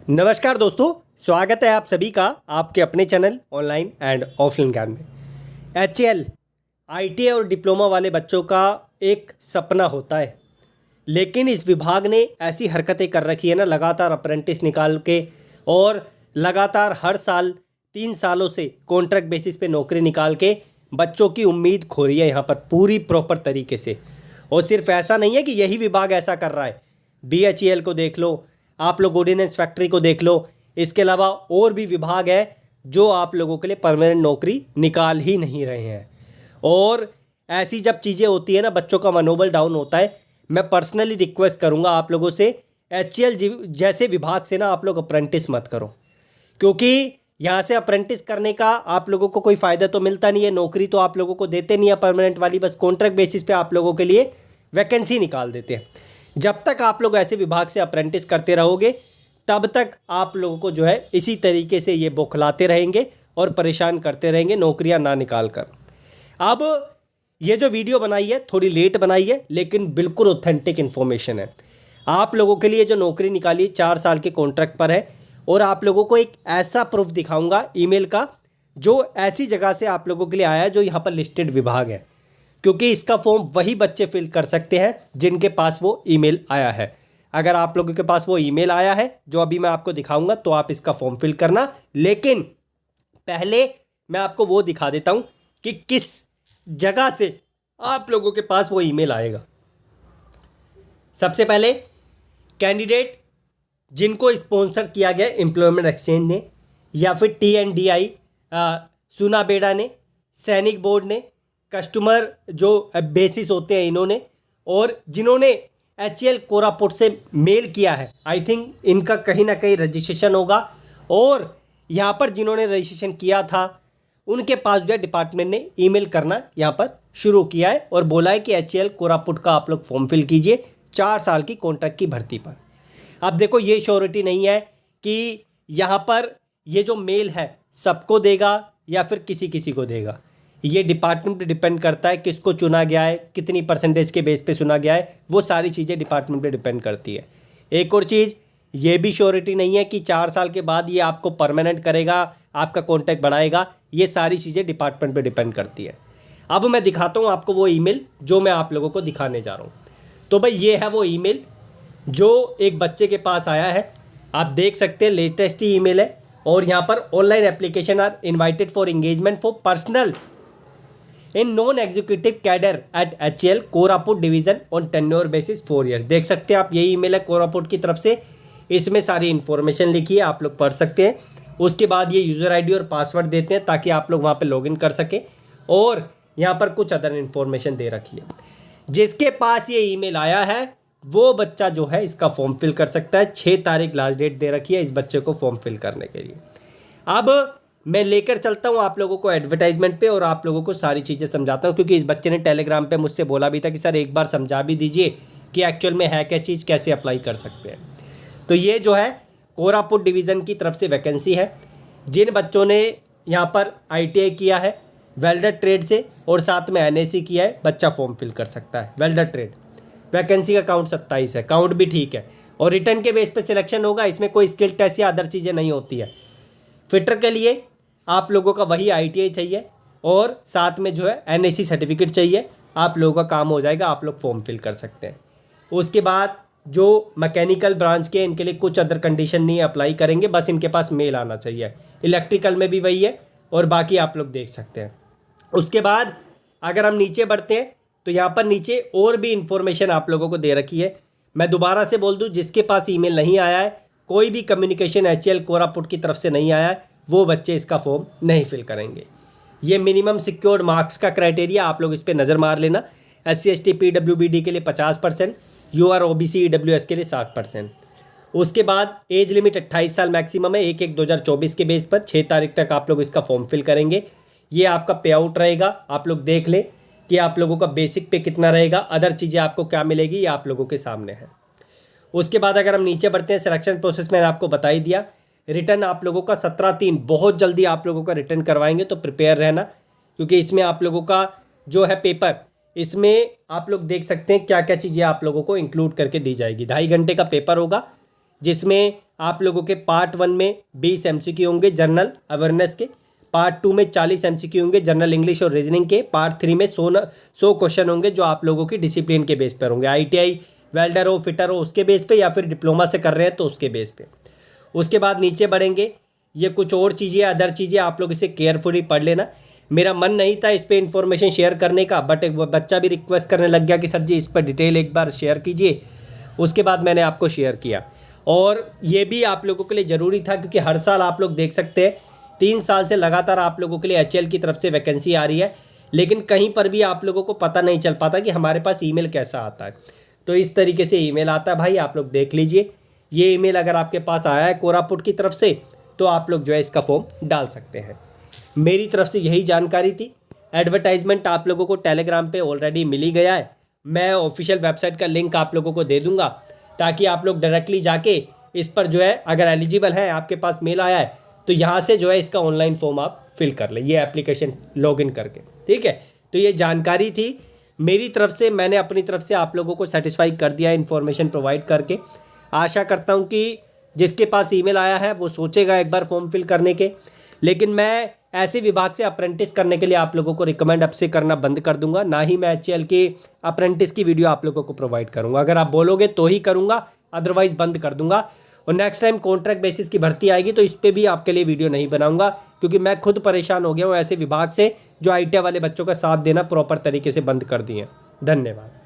नमस्कार दोस्तों, स्वागत है आप सभी का आपके अपने चैनल ऑनलाइन एंड ऑफलाइन ज्ञान में। HAL ITA और डिप्लोमा वाले बच्चों का एक सपना होता है, लेकिन इस विभाग ने ऐसी हरकतें कर रखी है ना, लगातार अप्रेंटिस निकाल के और लगातार हर साल 3 सालों से कॉन्ट्रैक्ट बेसिस पे नौकरी निकाल के बच्चों की उम्मीद खो रही है यहाँ पर पूरी प्रॉपर तरीके से। और सिर्फ ऐसा नहीं है कि यही विभाग ऐसा कर रहा है, BHEL को देख लो, आप लोग ऑर्डिनेंस फैक्ट्री को देख लो, इसके अलावा और भी विभाग है जो आप लोगों के लिए परमानेंट नौकरी निकाल ही नहीं रहे हैं। और ऐसी जब चीज़ें होती है ना, बच्चों का मनोबल डाउन होता है। मैं पर्सनली रिक्वेस्ट करूंगा आप लोगों से, HAL जैसे विभाग से ना आप लोग अप्रेंटिस मत करो, क्योंकि यहाँ से अप्रेंटिस करने का आप लोगों को कोई फ़ायदा तो मिलता नहीं है, नौकरी तो आप लोगों को देते नहीं है परमानेंट वाली, बस कॉन्ट्रैक्ट बेसिस पे आप लोगों के लिए वैकेंसी निकाल देते हैं। जब तक आप लोग ऐसे विभाग से अप्रेंटिस करते रहोगे तब तक आप लोगों को जो है इसी तरीके से ये बौखलाते रहेंगे और परेशान करते रहेंगे नौकरियां ना निकाल कर। अब ये जो वीडियो बनाई है थोड़ी लेट बनाई है, लेकिन बिल्कुल ऑथेंटिक इन्फॉर्मेशन है। आप लोगों के लिए जो नौकरी निकाली 4 साल के कॉन्ट्रैक्ट पर है, और आप लोगों को एक ऐसा प्रूफ दिखाऊंगा ईमेल का जो ऐसी जगह से आप लोगों के लिए आया है जो यहाँ पर लिस्टेड विभाग है, क्योंकि इसका फॉर्म वही बच्चे फिल कर सकते हैं जिनके पास वो ईमेल आया है। अगर आप लोगों के पास वो ईमेल आया है जो अभी मैं आपको दिखाऊंगा तो आप इसका फॉर्म फिल करना, लेकिन पहले मैं आपको वो दिखा देता हूं कि किस जगह से आप लोगों के पास वो ईमेल आएगा। सबसे पहले कैंडिडेट जिनको स्पॉन्सर किया गया एम्प्लॉयमेंट एक्सचेंज ने, या फिर TNDI सुना बेड़ा ने, सैनिक बोर्ड ने, कस्टमर जो बेसिस होते हैं इन्होंने, और जिन्होंने HAL कोरापुट से मेल किया है, आई थिंक इनका कहीं ना कहीं रजिस्ट्रेशन होगा। और यहाँ पर जिन्होंने रजिस्ट्रेशन किया था उनके पास जो है डिपार्टमेंट ने ईमेल करना यहाँ पर शुरू किया है और बोला है कि HAL कोरापुट का आप लोग फॉर्म फिल कीजिए 4 साल की कॉन्ट्रैक्ट की भर्ती पर। अब देखो, ये श्योरिटी नहीं है कि यहाँ पर ये जो मेल है सबको देगा या फिर किसी किसी को देगा। ये डिपार्टमेंट पे डिपेंड करता है किसको चुना गया है, कितनी परसेंटेज के बेस पे चुना गया है, वो सारी चीज़ें डिपार्टमेंट पे डिपेंड करती है। एक और चीज़, ये भी श्योरिटी नहीं है कि 4 साल के बाद ये आपको परमानेंट करेगा, आपका कॉन्टैक्ट बढ़ाएगा। ये सारी चीज़ें डिपार्टमेंट पे डिपेंड करती है। अब मैं दिखाता हूँ आपको वो ईमेल जो मैं आप लोगों को दिखाने जा रहा हूँ। तो भाई ये है वो ईमेल जो एक बच्चे के पास आया है, आप देख सकते हैं, लेटेस्ट ही ईमेल है। और यहाँ पर online application are invited for engagement for personal in non executive cadre at HAL Koraput division on tenure basis 4 years. देख सकते हैं आप, यही ईमेल है कोरापुट की तरफ से, इसमें सारी इन्फॉर्मेशन लिखी है, आप लोग पढ़ सकते हैं। उसके बाद ये यूज़र ID और पासवर्ड देते हैं ताकि आप लोग वहाँ पे लॉगिन कर सके, और यहाँ पर कुछ अदर इन्फॉर्मेशन दे रखी है। जिसके पास ये ईमेल आया है वो बच्चा जो है इसका फॉर्म फिल कर सकता है। 6 तारीख लास्ट डेट दे रखी है इस बच्चे को फॉर्म फिल करने के लिए। अब मैं लेकर चलता हूँ आप लोगों को एडवर्टाइजमेंट पे और आप लोगों को सारी चीज़ें समझाता हूँ, क्योंकि इस बच्चे ने टेलीग्राम पे मुझसे बोला भी था कि सर एक बार समझा भी दीजिए कि एक्चुअल में है क्या चीज़, कैसे अप्लाई कर सकते हैं। तो ये जो है कोरापुट डिवीज़न की तरफ से वैकेंसी है। जिन बच्चों ने यहाँ पर ITA किया है वेल्डर ट्रेड से और साथ में NAC किया है, बच्चा फॉर्म फिल कर सकता है। वेल्डर ट्रेड वैकेंसी का काउंट 27 है, काउंट भी ठीक है, और रिटर्न के बेस पे सिलेक्शन होगा। इसमें कोई स्किल टेस्ट या अदर चीज़ें नहीं होती है। फिटर के लिए आप लोगों का वही ITA चाहिए और साथ में जो है NAC सर्टिफिकेट चाहिए, आप लोगों का काम हो जाएगा, आप लोग फॉर्म फिल कर सकते हैं। उसके बाद जो मैकेनिकल ब्रांच के, इनके लिए कुछ अदर कंडीशन नहीं अप्लाई करेंगे, बस इनके पास मेल आना चाहिए। इलेक्ट्रिकल में भी वही है, और बाकी आप लोग देख सकते हैं। उसके बाद अगर हम नीचे बढ़ते हैं तो यहाँ पर नीचे और भी इंफॉर्मेशन आप लोगों को दे रखी है। मैं दोबारा से बोल दूँ, जिसके पास ईमेल नहीं आया है, कोई भी कम्युनिकेशन HAL कोरापुट की तरफ से नहीं आया है, वो बच्चे इसका फॉर्म नहीं फिल करेंगे। ये मिनिमम सिक्योर्ड मार्क्स का क्राइटेरिया, आप लोग इस पर नज़र मार लेना। SC ST PWBD के लिए 50%, UR OBC EWS के लिए 60%। उसके बाद एज लिमिट 28 साल मैक्सिमम है। 1/1/2024 के बेस पर 6 तारीख तक आप लोग इसका फॉर्म फिल करेंगे। ये आपका पे आउट रहेगा, आप लोग देख लें कि आप लोगों का बेसिक पे कितना रहेगा, अदर चीज़ें आपको क्या मिलेगी, ये आप लोगों के सामने है। उसके बाद अगर हम नीचे बढ़ते हैं, सिलेक्शन प्रोसेस मैंने आपको बता ही दिया। रिटर्न आप लोगों का 17/3 बहुत जल्दी आप लोगों का रिटर्न करवाएंगे, तो प्रिपेयर रहना, क्योंकि इसमें आप लोगों का जो है पेपर, इसमें आप लोग देख सकते हैं क्या क्या चीज़ें आप लोगों को इंक्लूड करके दी जाएगी। 2.5 घंटे का पेपर होगा, जिसमें आप लोगों के पार्ट 1 में 20 MCQ होंगे जनरल अवेयरनेस के, पार्ट 2 में 40 MCQ होंगे जनरल इंग्लिश और रीजनिंग के, पार्ट 3 में 100 क्वेश्चन होंगे जो आप लोगों की डिसिप्लिन के बेस पर होंगे, ITI वेल्डर हो फिटर हो उसके बेस पे, या फिर डिप्लोमा से कर रहे हैं तो उसके बेस पे। उसके बाद नीचे बढ़ेंगे, ये कुछ और चीज़ें अदर चीज़ें, आप लोग इसे केयरफुली पढ़ लेना। मेरा मन नहीं था इस पर इन्फॉर्मेशन शेयर करने का, बट एक बच्चा भी रिक्वेस्ट करने लग गया कि सर जी इस पर डिटेल एक बार शेयर कीजिए, उसके बाद मैंने आपको शेयर किया। और ये भी आप लोगों के लिए ज़रूरी था क्योंकि हर साल आप लोग देख सकते हैं 3 साल से लगातार आप लोगों के लिए HL की तरफ से वैकेंसी आ रही है, लेकिन कहीं पर भी आप लोगों को पता नहीं चल पाता कि हमारे पास ईमेल कैसा आता है। तो इस तरीके से ईमेल आता है भाई, आप लोग देख लीजिए। ये ईमेल अगर आपके पास आया है कोरापुट की तरफ से तो आप लोग जो है इसका फॉर्म डाल सकते हैं। मेरी तरफ से यही जानकारी थी। एडवर्टाइजमेंट आप लोगों को टेलीग्राम पे ऑलरेडी मिल ही गया है, मैं ऑफिशियल वेबसाइट का लिंक आप लोगों को दे दूंगा ताकि आप लोग डायरेक्टली जाके इस पर जो है अगर एलिजिबल है, आपके पास मेल आया है तो यहाँ से जो है इसका ऑनलाइन फॉर्म आप फिल कर लें, ये एप्लीकेशन लॉगिन करके। ठीक है, तो ये जानकारी थी मेरी तरफ से, मैंने अपनी तरफ से आप लोगों को सेटिस्फाई कर दिया इन्फॉर्मेशन प्रोवाइड करके। आशा करता हूँ कि जिसके पास ईमेल आया है वो सोचेगा एक बार फॉर्म फिल करने के, लेकिन मैं ऐसे विभाग से अप्रेंटिस करने के लिए आप लोगों को रिकमेंड अब से करना बंद कर दूंगा, ना ही मैं HL के अप्रेंटिस की वीडियो आप लोगों को प्रोवाइड करूंगा। अगर आप बोलोगे तो ही करूंगा, अदरवाइज बंद कर दूंगा। और नेक्स्ट टाइम कॉन्ट्रैक्ट बेसिस की भर्ती आएगी तो इस पर भी आपके लिए वीडियो नहीं बनाऊंगा क्योंकि मैं खुद परेशान हो गया हूँ ऐसे विभाग से जो ITI वाले बच्चों का साथ देना प्रॉपर तरीके से बंद कर दिए। धन्यवाद।